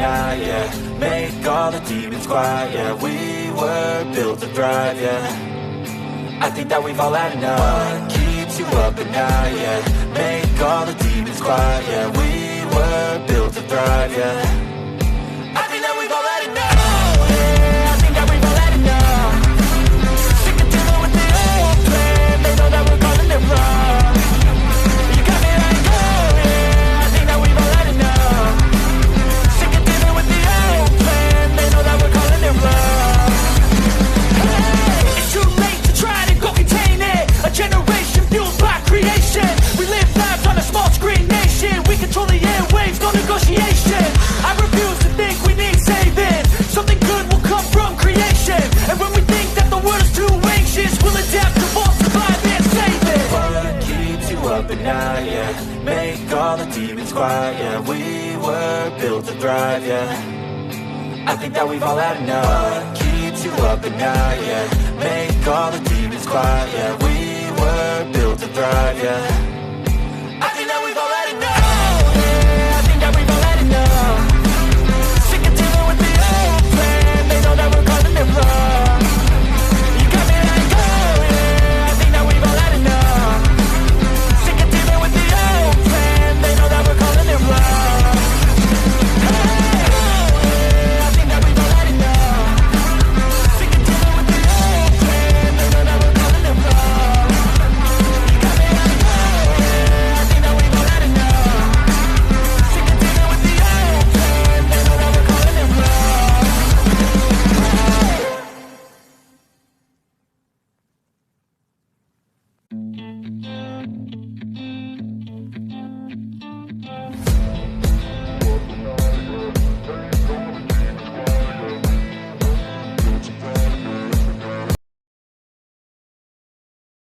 night, yeah. Make all the demons quiet, yeah. We were built to thrive, yeah. I think that we've all had enough. What keeps you up at night, yeah. Make all the demons quiet, yeah. We were built to thrive, yeah. I think that we've all had enough. Oh, yeah, I think that we've all had enough. Sick of dealing with the old plan. They know that we're calling it wrong. You got me like, oh yeah, I think that we've all had enough. Sick of dealing with the old plan. They know that we're calling it wrong. Hey, it's too late to try to go contain it. A generation fueled by creation. We live lives on a small screen nation. We control the airwaves, no negotiation. I refuse to think we need saving. Something good will come from creation. And when we think that the world is too anxious, we'll adapt, evolve, survive and save it. What keeps you up at night, yeah. Make all the demons quiet, yeah. We were built to thrive, yeah. I think that we've all had enough. What keeps you up at night, yeah. Make all the demons quiet, yeah. We were built to thrive, yeah.